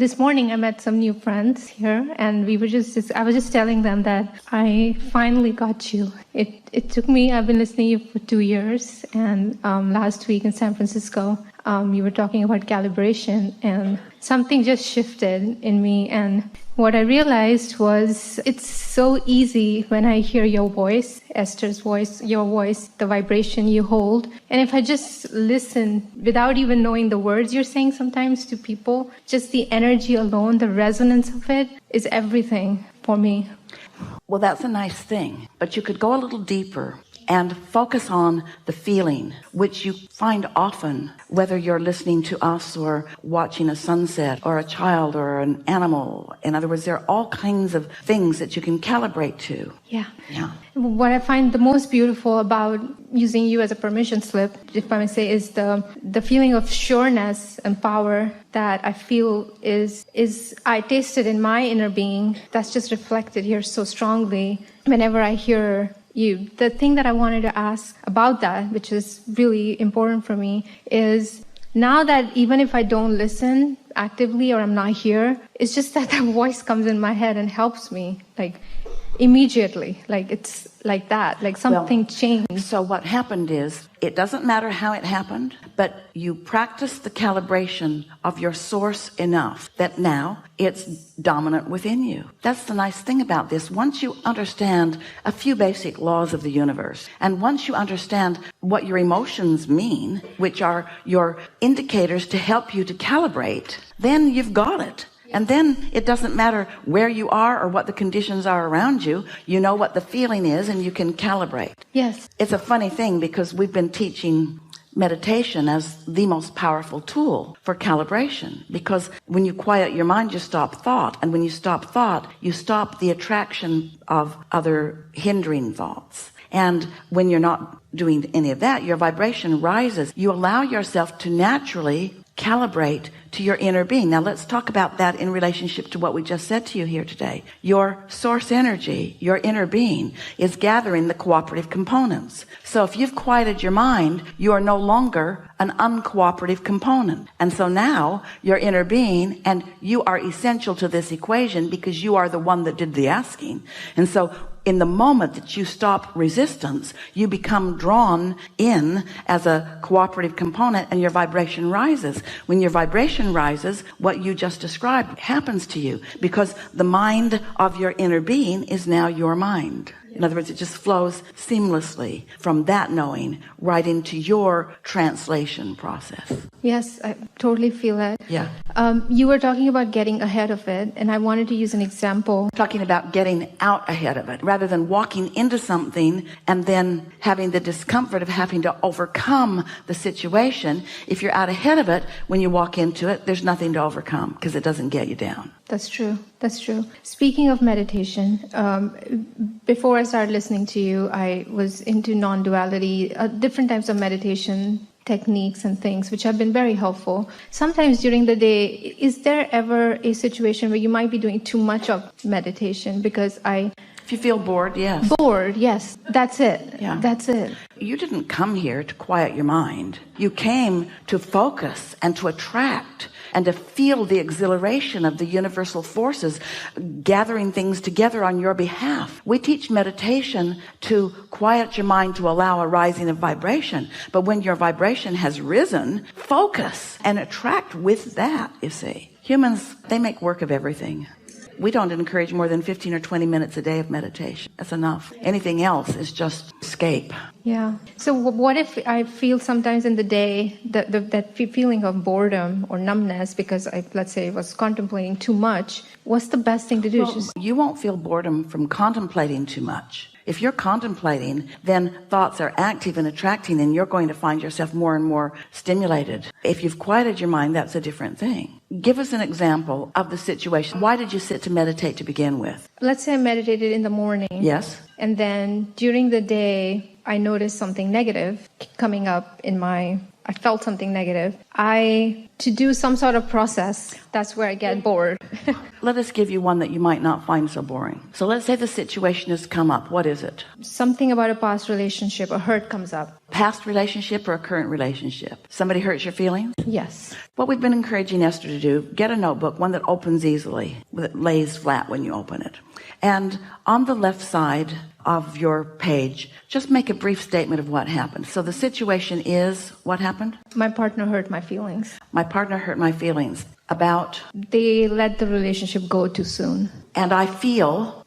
This morning I met some new friends here, and I was just telling them that I finally got you. It took me, I've been listening to you for 2 years, and last week in San Francisco, you were talking about calibration, and something just shifted in me. And what I realized was it's so easy when I hear your voice, Esther's voice, your voice, the vibration you hold. And if I just listen without even knowing the words you're saying sometimes to people, just the energy alone, the resonance of it is everything for me. Well, that's a nice thing, but you could go a little deeper and focus on the feeling, which you find often, whether you're listening to us or watching a sunset or a child or an animal. In other words, there are all kinds of things that you can calibrate to. Yeah. What I find the most beautiful about using you as a permission slip, if I may say, is the feeling of sureness and power that I feel is I tasted in my inner being. That's just reflected here so strongly whenever I hear you. The thing that I wanted to ask about that, which is really important for me, is now that even if I don't listen actively or I'm not here, it's just that the voice comes in my head and helps me, like immediately, like it's like that, like something changed. So what happened is, it doesn't matter how it happened, but you practice the calibration of your source enough that now it's dominant within you. That's the nice thing about this. Once you understand a few basic laws of the universe, and once you understand what your emotions mean, which are your indicators to help you to calibrate, then you've got it. And then it doesn't matter where you are or what the conditions are around you. You know what the feeling is and you can calibrate. Yes. It's a funny thing because we've been teaching meditation as the most powerful tool for calibration, because when you quiet your mind, you stop thought. And when you stop thought, you stop the attraction of other hindering thoughts. And when you're not doing any of that, your vibration rises. You allow yourself to naturally calibrate to your inner being. Now let's talk about that in relationship to what we just said to you here today. Your source energy, your inner being, is gathering the cooperative components. So if you've quieted your mind, you are no longer an uncooperative component. And so now your inner being, and you are essential to this equation because you are the one that did the asking. And so in the moment that you stop resistance, you become drawn in as a cooperative component and your vibration rises. When your vibration rises, what you just described happens to you because the mind of your inner being is now your mind. In other words, it just flows seamlessly from that knowing right into your translation process. Yes, I totally feel that. Yeah. You were talking about getting ahead of it, and I wanted to use an example. Talking about getting out ahead of it, rather than walking into something and then having the discomfort of having to overcome the situation. If you're out ahead of it, when you walk into it, there's nothing to overcome because it doesn't get you down. That's true. That's true. Speaking of meditation, before I started listening to you, I was into non-duality, different types of meditation techniques and things, which have been very helpful. Sometimes during the day, is there ever a situation where you might be doing too much of meditation? Because if you feel bored, yes. Bored, yes. That's it. Yeah. That's it. You didn't come here to quiet your mind. You came to focus and to attract and to feel the exhilaration of the universal forces gathering things together on your behalf. We teach meditation to quiet your mind, to allow a rising of vibration. But when your vibration has risen, focus and attract with that, you see. Humans, they make work of everything. We don't encourage more than 15 or 20 minutes a day of meditation. That's enough. Anything else is just escape. Yeah. So what if I feel sometimes in the day that feeling of boredom or numbness because let's say, was contemplating too much? What's the best thing to do? Well, you won't feel boredom from contemplating too much. If you're contemplating, then thoughts are active and attracting, and you're going to find yourself more and more stimulated. If you've quieted your mind, that's a different thing. Give us an example of the situation. Why did you sit to meditate to begin with? Let's say I meditated in the morning. Yes. And then during the day, I noticed something negative coming up in my I felt something negative, to do some sort of process, that's where I get bored. Let us give you one that you might not find so boring. So let's say the situation has come up. What is it? Something about a past relationship, a hurt comes up. Past relationship or a current relationship? Somebody hurts your feelings? Yes. What we've been encouraging Esther to do, get a notebook, one that opens easily, that lays flat when you open it. And on the left side of your page, just make a brief statement of what happened. So the situation is, what happened? My partner hurt my feelings. My partner hurt my feelings. About? They let the relationship go too soon. And I feel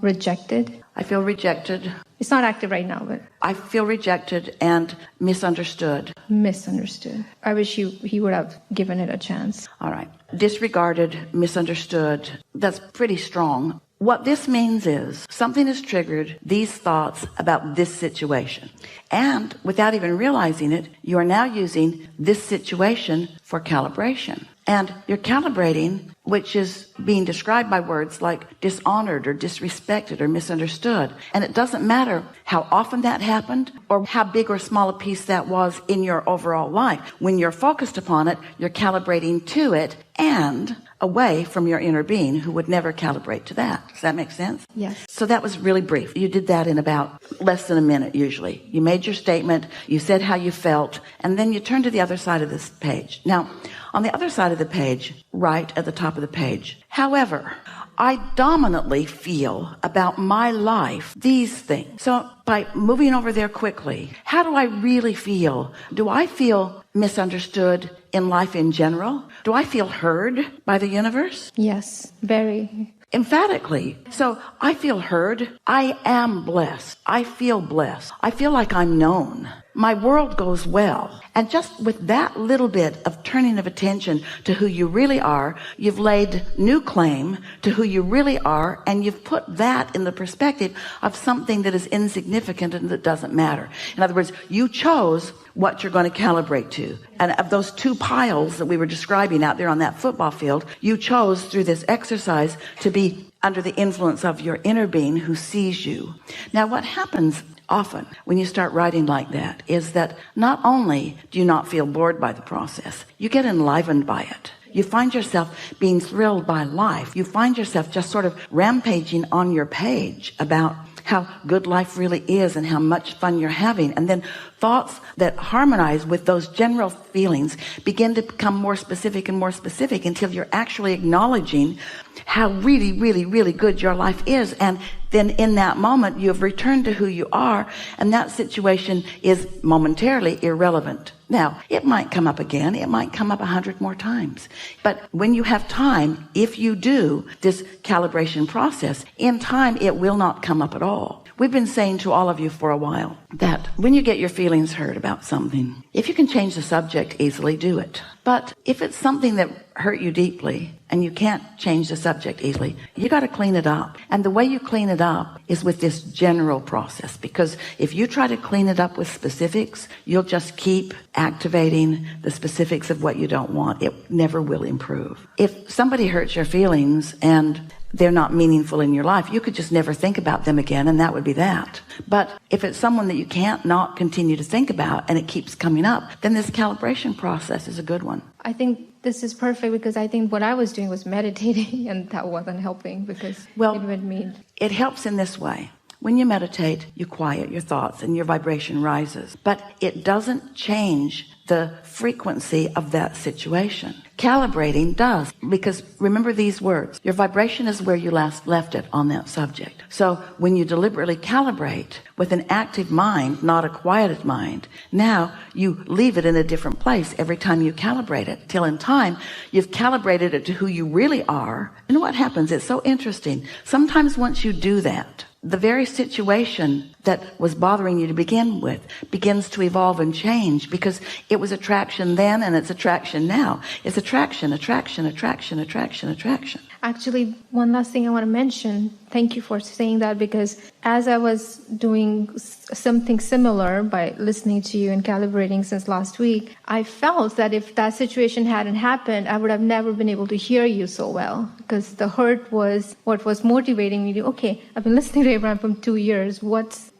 rejected. I feel rejected. It's not active right now, but I feel rejected and misunderstood. Misunderstood. I wish he would have given it a chance. All right. Disregarded, misunderstood. That's pretty strong. What this means is something has triggered these thoughts about this situation. And without even realizing it, you are now using this situation for calibration. And you're calibrating, which is being described by words like dishonored or disrespected or misunderstood. And it doesn't matter how often that happened or how big or small a piece that was in your overall life. When you're focused upon it, you're calibrating to it and away from your inner being who would never calibrate to that. Does that make sense? Yes. So that was really brief. You did that in about less than a minute usually. You made your statement, you said how you felt, and then you turned to the other side of this page. Now, on the other side of the page, right at the top of the page, however, I dominantly feel about my life these things. So by moving over there quickly, how do I really feel? Do I feel misunderstood in life in general? Do I feel heard by the universe? Yes, very. Emphatically. So I feel heard. I am blessed. I feel blessed. I feel like I'm known. My world goes well. And just with that little bit of turning of attention to who you really are, you've laid new claim to who you really are, and you've put that in the perspective of something that is insignificant and that doesn't matter. In other words, you chose what you're going to calibrate to. And of those two piles that we were describing out there on that football field, you chose through this exercise to be under the influence of your inner being who sees you. Now, what happens often when you start writing like that is that not only do you not feel bored by the process, you get enlivened by it. You find yourself being thrilled by life. You find yourself just sort of rampaging on your page about how good life really is and how much fun you're having. And then thoughts that harmonize with those general feelings begin to become more specific and more specific until you're actually acknowledging how really, really, really good your life is. And then in that moment, you have returned to who you are, and that situation is momentarily irrelevant. Now, it might come up again. It might come up 100 more times. But when you have time, if you do this calibration process, in time, it will not come up at all. We've been saying to all of you for a while that when you get your feelings hurt about something, if you can change the subject easily, do it. But if it's something that hurt you deeply and you can't change the subject easily, you got to clean it up. And the way you clean it up is with this general process, because if you try to clean it up with specifics, you'll just keep activating the specifics of what you don't want. It never will improve. If somebody hurts your feelings and they're not meaningful in your life, you could just never think about them again, and that would be that. But if it's someone that you can't not continue to think about and it keeps coming up, then this calibration process is a good one. I think this is perfect because I think what I was doing was meditating, and that wasn't helping because it would mean... It helps in this way. When you meditate, you quiet your thoughts and your vibration rises. But it doesn't change the frequency of that situation. Calibrating does, because remember these words. Your vibration is where you last left it on that subject. So when you deliberately calibrate with an active mind, not a quieted mind, now you leave it in a different place every time you calibrate it, till in time you've calibrated it to who you really are. And what happens? It's so interesting. Sometimes once you do that, the very situation that was bothering you to begin with begins to evolve and change, because it was attraction then and it's attraction now. It's attraction, attraction, attraction, attraction, attraction. Actually, one last thing I want to mention. Thank you for saying that, because as I was doing something similar by listening to you and calibrating since last week, I felt that if that situation hadn't happened, I would have never been able to hear you so well, because the hurt was what was motivating me to, okay, I've been listening to Abraham for 2 years.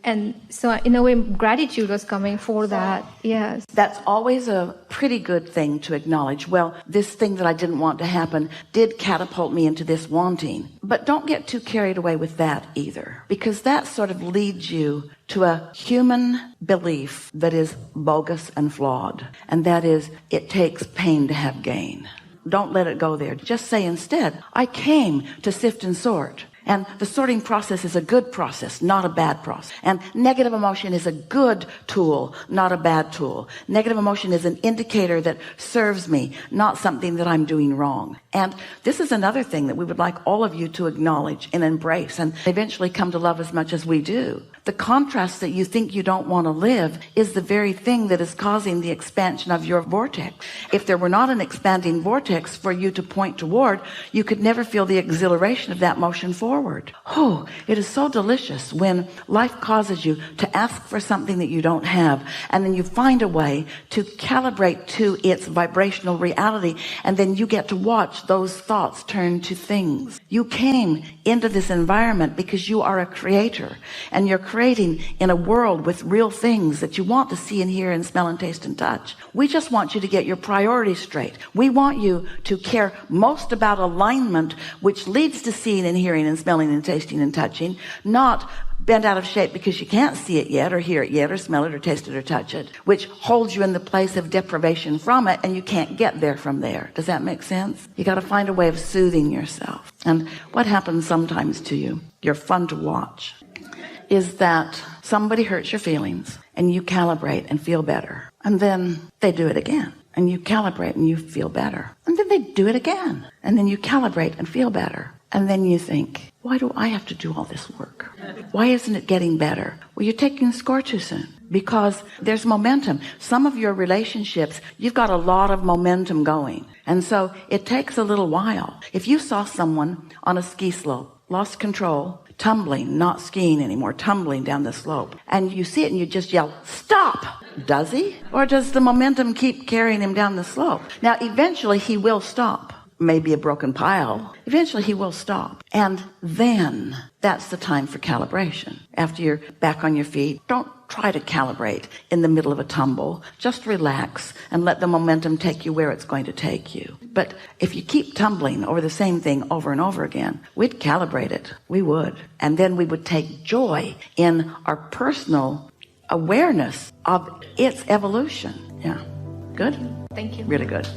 And so in a way, gratitude was coming for that. Yes. That's always a pretty good thing to acknowledge. Well, this thing that I didn't want to happen did catapult me into this wanting. But don't get too carried away with that either, because that sort of leads you to a human belief that is bogus and flawed. And that is, it takes pain to have gain. Don't let it go there. Just say instead, I came to sift and sort. And the sorting process is a good process, not a bad process. And negative emotion is a good tool, not a bad tool. Negative emotion is an indicator that serves me, not something that I'm doing wrong. And this is another thing that we would like all of you to acknowledge and embrace and eventually come to love as much as we do. The contrast that you think you don't want to live is the very thing that is causing the expansion of your vortex. If there were not an expanding vortex for you to point toward, you could never feel the exhilaration of that motion forward. Oh, it is so delicious when life causes you to ask for something that you don't have, and then you find a way to calibrate to its vibrational reality, and then you get to watch those thoughts turn to things. You came into this environment because you are a creator, and you're creating in a world with real things that you want to see and hear and smell and taste and touch. We just want you to get your priorities straight. We want you to care most about alignment, which leads to seeing and hearing and smelling and tasting and touching, not bent out of shape because you can't see it yet or hear it yet or smell it or taste it or touch it, which holds you in the place of deprivation from it, and you can't get there from there. Does that make sense? You got to find a way of soothing yourself. And what happens sometimes to you, you're fun to watch, is that somebody hurts your feelings and you calibrate and feel better, and then they do it again, and you calibrate and you feel better, and then they do it again, and then you calibrate and feel better, and then you think, why do I have to do all this work? Why isn't it getting better? Well, you're taking the score too soon, because there's momentum. Some of your relationships, you've got a lot of momentum going, and so it takes a little while. If you saw someone on a ski slope, lost control, tumbling, not skiing anymore, tumbling down the slope, and you see it and you just yell, stop! Does he? Or does the momentum keep carrying him down the slope? Now, eventually he will stop. Maybe a broken pile. Eventually he will stop. And then that's the time for calibration. After you're back on your feet, don't try to calibrate in the middle of a tumble. Just relax and let the momentum take you where it's going to take you. But if you keep tumbling over the same thing over and over again, we'd calibrate it. We would. And then we would take joy in our personal awareness of its evolution. Yeah. Good? Thank you. Really good.